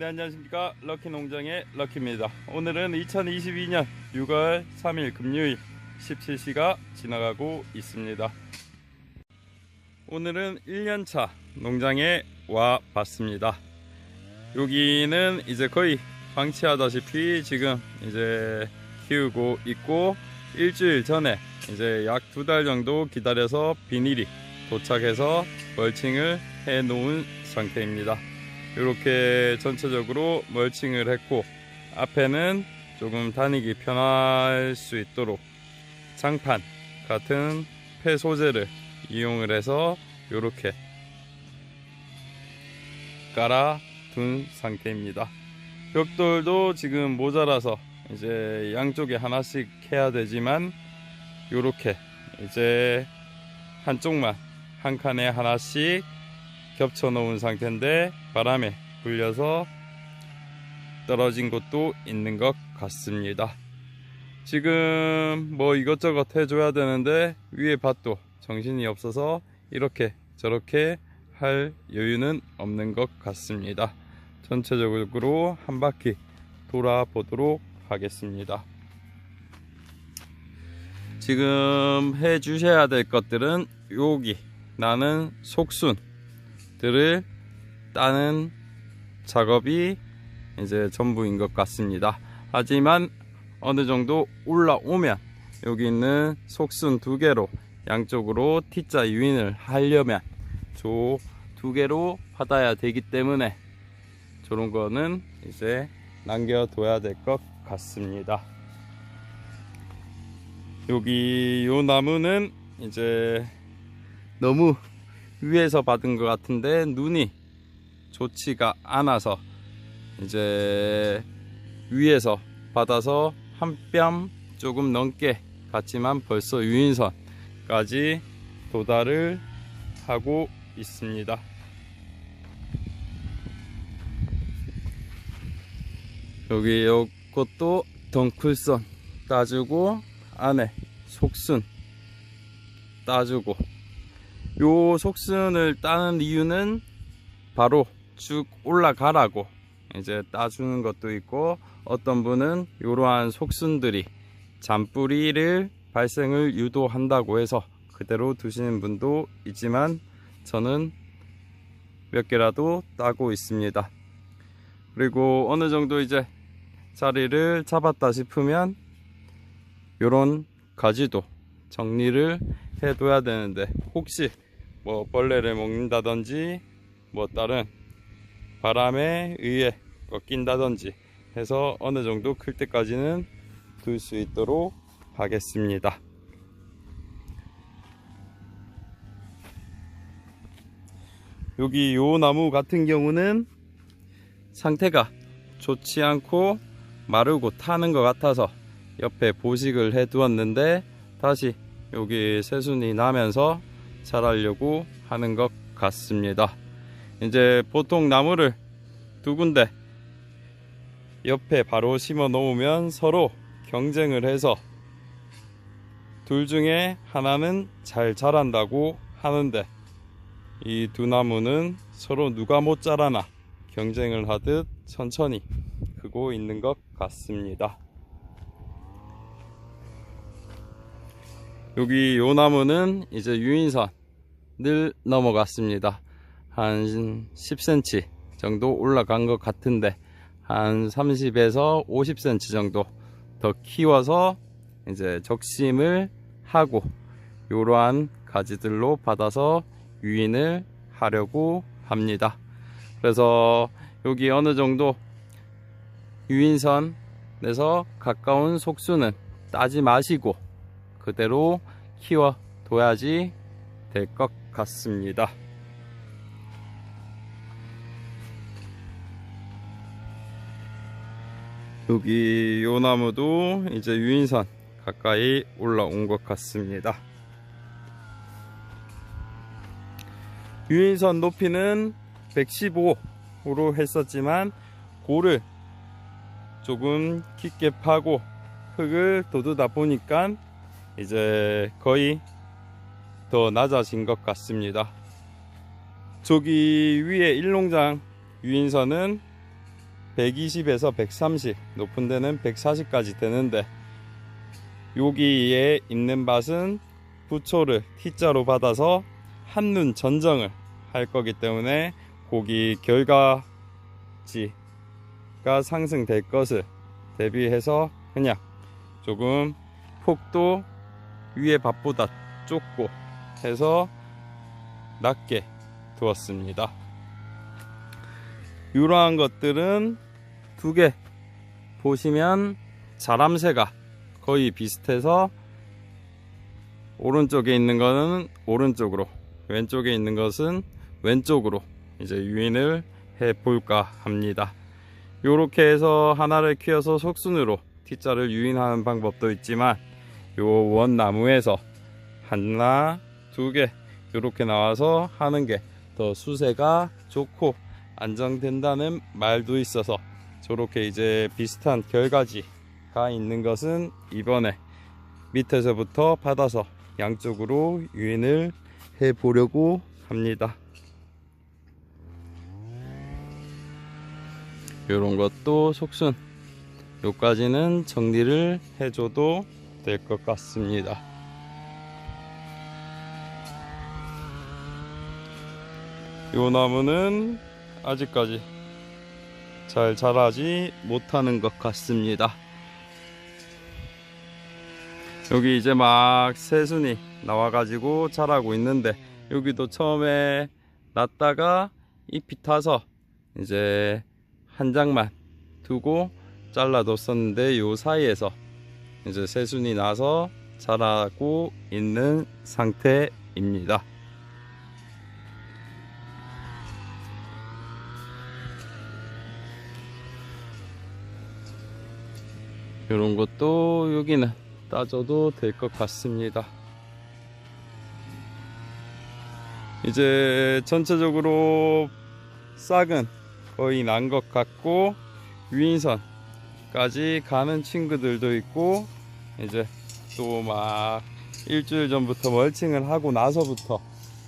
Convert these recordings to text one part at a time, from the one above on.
네, 안녕하십니까. 럭키농장의 럭키입니다. 오늘은 2022년 6월 3일 금요일 17시가 지나가고 있습니다. 오늘은 1년차 농장에 와 봤습니다. 여기는 이제 거의 방치하다시피 지금 이제 키우고 있고, 일주일 전에 이제 약 2달 정도 기다려서 비닐이 도착해서 멀칭을 해 놓은 상태입니다. 이렇게 전체적으로 멀칭을 했고, 앞에는 조금 다니기 편할 수 있도록 장판 같은 폐 소재를 이용을 해서 이렇게 깔아 둔 상태입니다. 벽돌도 지금 모자라서 이제 양쪽에 하나씩 해야 되지만, 이렇게 이제 한쪽만 한 칸에 하나씩 겹쳐 놓은 상태인데, 바람에 불려서 떨어진 곳도 있는 것 같습니다. 지금 뭐 이것저것 해줘야 되는데 위에 밭도 정신이 없어서 이렇게 저렇게 할 여유는 없는 것 같습니다. 전체적으로 한 바퀴 돌아보도록 하겠습니다. 지금 해 주셔야 될 것들은 여기 나는 속순들을 따는 작업이 이제 전부인 것 같습니다. 하지만 어느 정도 올라오면 여기 있는 속순 2개로 양쪽으로 T자 유인을 하려면 조 2개로 받아야 되기 때문에 저런 거는 이제 남겨둬야 될 것 같습니다. 여기 요 나무는 이제 너무 위에서 받은 것 같은데 눈이 좋지가 않아서 이제 위에서 받아서 한 뼘 조금 넘게 갔지만 벌써 유인선까지 도달을 하고 있습니다. 여기 요것도 덩쿨선 따주고 안에 속순 따주고, 요 속순을 따는 이유는 바로 쭉 올라가라고 이제 따주는 것도 있고, 어떤 분은 이러한 속순들이 잔뿌리를 발생을 유도한다고 해서 그대로 두시는 분도 있지만, 저는 몇 개라도 따고 있습니다. 그리고 어느 정도 이제 자리를 잡았다 싶으면 요런 가지도 정리를 해둬야 되는데, 혹시 뭐 벌레를 먹는다든지 뭐 다른 바람에 의해 꺾인다든지 해서 어느 정도 클 때까지는 둘 수 있도록 하겠습니다. 여기 요 나무 같은 경우는 상태가 좋지 않고 마르고 타는 것 같아서 옆에 보식을 해 두었는데, 다시 여기 새순이 나면서 자라려고 하는 것 같습니다. 이제 보통 나무를 2군데 옆에 바로 심어 놓으면 서로 경쟁을 해서 둘 중에 하나는 잘 자란다고 하는데, 이 두 나무는 서로 누가 못 자라나 경쟁을 하듯 천천히 크고 있는 것 같습니다. 여기 요 나무는 이제 유인선을 넘어갔습니다. 한 10cm 정도 올라간 것 같은데, 한 30에서 50cm 정도 더 키워서 이제 적심을 하고 이러한 가지들로 받아서 유인을 하려고 합니다. 그래서 여기 어느 정도 유인선에서 가까운 속수는 따지 마시고 그대로 키워 둬야지 될 것 같습니다. 여기 요 나무도 이제 유인선 가까이 올라온 것 같습니다. 유인선 높이는 115로 했었지만, 고를 조금 깊게 파고 흙을 돋우다 보니까 이제 거의 더 낮아진 것 같습니다. 저기 위에 일농장 유인선은 120에서 130, 높은 데는 140까지 되는데, 여기에 있는 밭은 부초를 T자로 받아서 한눈 전정을 할 거기 때문에 고기 결과지가 상승될 것을 대비해서 그냥 조금 폭도 위에 밭보다 좁고 해서 낮게 두었습니다. 이러한 것들은 두 개 보시면 자람새가 거의 비슷해서 오른쪽에 있는 거는 오른쪽으로, 왼쪽에 있는 것은 왼쪽으로 이제 유인을 해 볼까 합니다. 요렇게 해서 하나를 키워서 속순으로 T자를 유인하는 방법도 있지만, 요 원나무에서 하나, 두 개 요렇게 나와서 하는 게 더 수세가 좋고 안정된다는 말도 있어서, 저렇게 이제 비슷한 결과지가 있는 것은 이번에 밑에서부터 받아서 양쪽으로 유인을 해 보려고 합니다. 요런 것도 속순 요까지는 정리를 해줘도 될 것 같습니다. 요 나무는 아직까지 잘 자라지 못하는 것 같습니다. 여기 이제 막 새순이 나와가지고 자라고 있는데, 여기도 처음에 났다가 잎이 타서 이제 한 장만 두고 잘라뒀었는데, 요 사이에서 이제 새순이 나서 자라고 있는 상태입니다. 이런 것도 여기는 따줘도 될 것 같습니다. 이제 전체적으로 싹은 거의 난 것 같고, 유인선까지 가는 친구들도 있고, 이제 또 막 일주일 전부터 멀칭을 하고 나서부터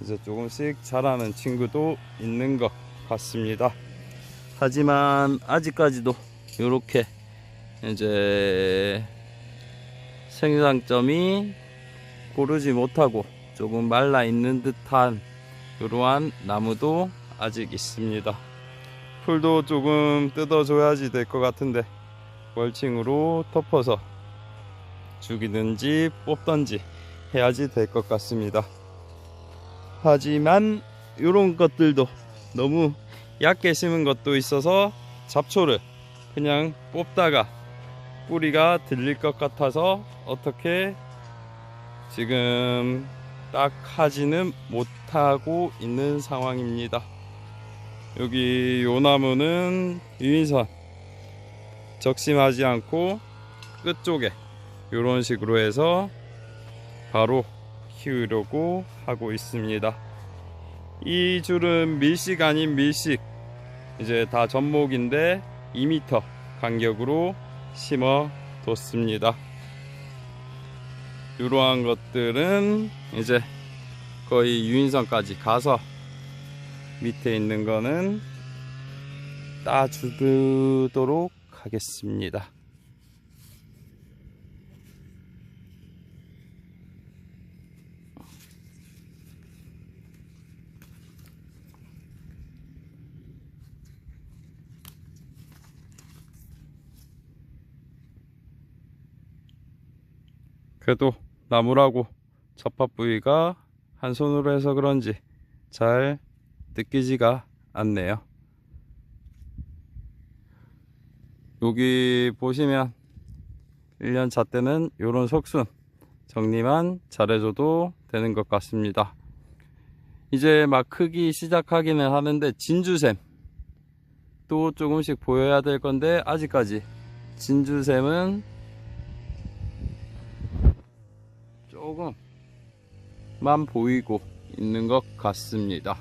이제 조금씩 자라는 친구도 있는 것 같습니다. 하지만 아직까지도 이렇게 이제 생장점이 고르지 못하고 조금 말라 있는 듯한 이러한 나무도 아직 있습니다. 풀도 조금 뜯어줘야지 될 것 같은데, 멀칭으로 덮어서 죽이든지 뽑든지 해야지 될 것 같습니다. 하지만 이런 것들도 너무 얕게 심은 것도 있어서 잡초를 그냥 뽑다가 뿌리가 들릴 것 같아서 어떻게 지금 딱 하지는 못하고 있는 상황입니다. 여기 요 나무는 유인선 적심하지 않고 끝쪽에 이런 식으로 해서 바로 키우려고 하고 있습니다. 이 줄은 밀식 아닌 밀식, 이제 다 전목인데 2m 간격으로 심어 뒀습니다. 이러한 것들은 이제 거의 유인선까지 가서 밑에 있는 거는 따주도록 하겠습니다. 그래도 나무라고 접합 부위가 한 손으로 해서 그런지 잘 느끼지가 않네요. 여기 보시면 1년차 때는 요런 속순 정리만 잘해줘도 되는 것 같습니다. 이제 막 크기 시작하기는 하는데, 진주샘 또 조금씩 보여야 될 건데, 아직까지 진주샘은 조금만 보이고 있는 것 같습니다.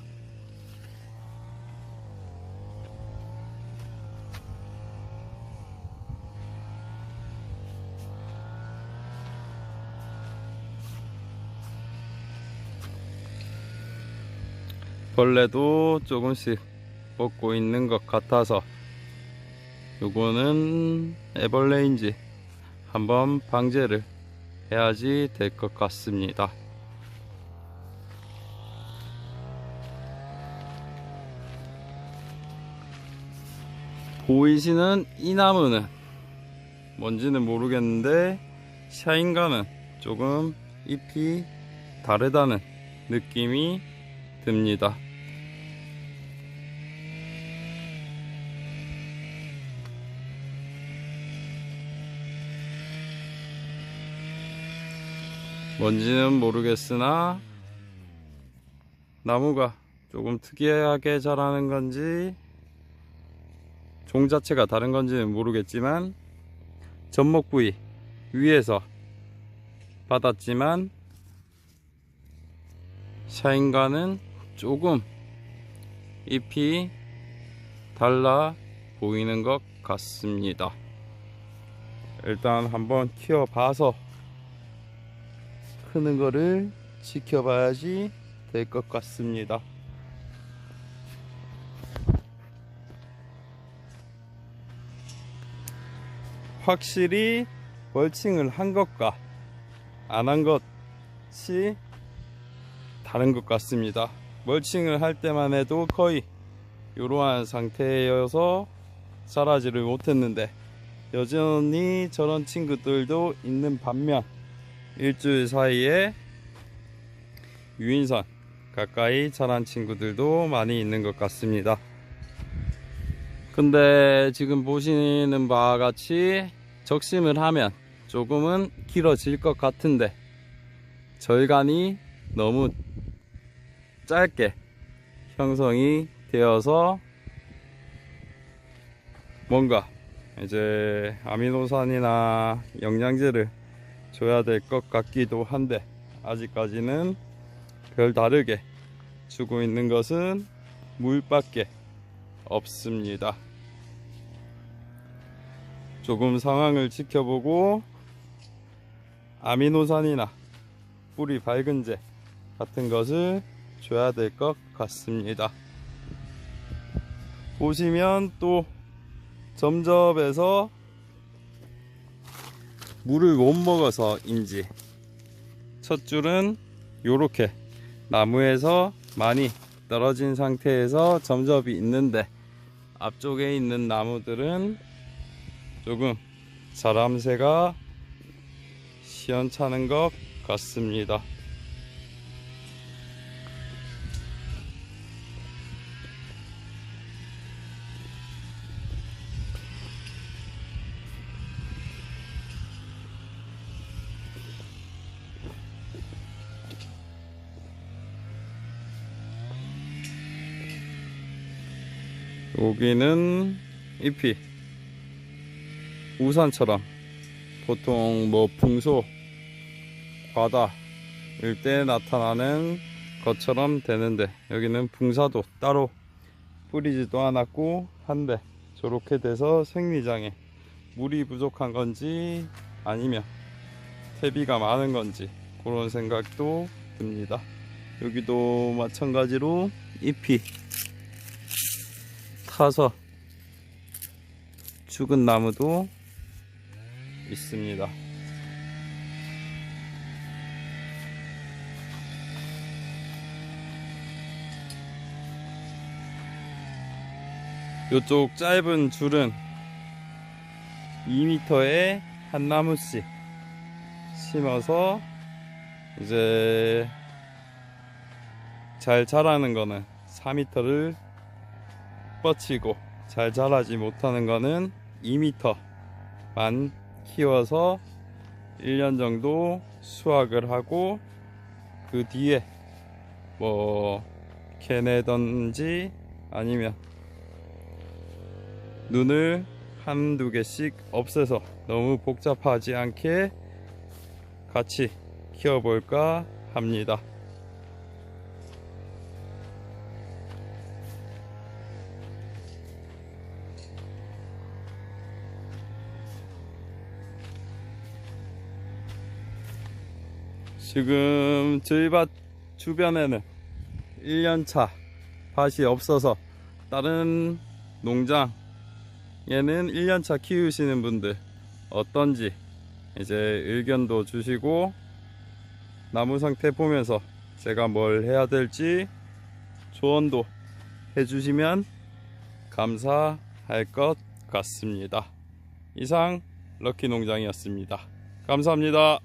벌레도 조금씩 먹고 있는 것 같아서 요거는 에버레인지 한번 방제를 해야지 될 것 같습니다. 보이시는 이 나무는 뭔지는 모르겠는데 샤인과는 조금 잎이 다르다는 느낌이 듭니다. 뭔지는 모르겠으나 나무가 조금 특이하게 자라는 건지 종 자체가 다른 건지는 모르겠지만 접목 부위 위에서 받았지만 샤인과는 조금 잎이 달라 보이는 것 같습니다. 일단 한번 키워봐서 크는 거를 지켜봐야지 될 것 같습니다. 확실히 멀칭을 한 것과 안 한 것이 다른 것 같습니다. 멀칭을 할 때만 해도 거의 이러한 상태여서 자라지를 못했는데 여전히 저런 친구들도 있는 반면 일주일 사이에 유인선 가까이 자란 친구들도 많이 있는 것 같습니다. 근데 지금 보시는 바와 같이 적심을 하면 조금은 길어질 것 같은데 절간이 너무 짧게 형성이 되어서 뭔가 이제 아미노산이나 영양제를 줘야 될 것 같기도 한데 아직까지는 별다르게 주고 있는 것은 물밖에 없습니다. 조금 상황을 지켜보고 아미노산이나 뿌리 밝은제 같은 것을 줘야 될 것 같습니다. 보시면 또 점접에서 물을 못 먹어서인지 첫 줄은 요렇게 나무에서 많이 떨어진 상태에서 점접이 있는데 앞쪽에 있는 나무들은 조금 자람새가 시원찮은 것 같습니다. 여기는 잎이 우산처럼 보통 뭐 풍소, 과다일 때 나타나는 것처럼 되는데 여기는 풍사도 따로 뿌리지도 않았고 한데 저렇게 돼서 생리장에 물이 부족한 건지 아니면 퇴비가 많은 건지 그런 생각도 듭니다. 여기도 마찬가지로 잎이 타서 죽은 나무도 있습니다. 이쪽 짧은 줄은 2m에 한 나무씩 심어서 이제 잘 자라는 거는 4m를 뻗치고 잘 자라지 못하는 거는 2m만 키워서 1년 정도 수확을 하고 그 뒤에 뭐 캐내던지 아니면 눈을 한두 개씩 없애서 너무 복잡하지 않게 같이 키워볼까 합니다. 지금 저희 밭 주변에는 1년차 밭이 없어서 다른 농장이나 얘는 1년차 키우시는 분들 어떤지 이제 의견도 주시고 나무 상태 보면서 제가 뭘 해야 될지 조언도 해주시면 감사할 것 같습니다. 이상 럭키 농장이었습니다. 감사합니다.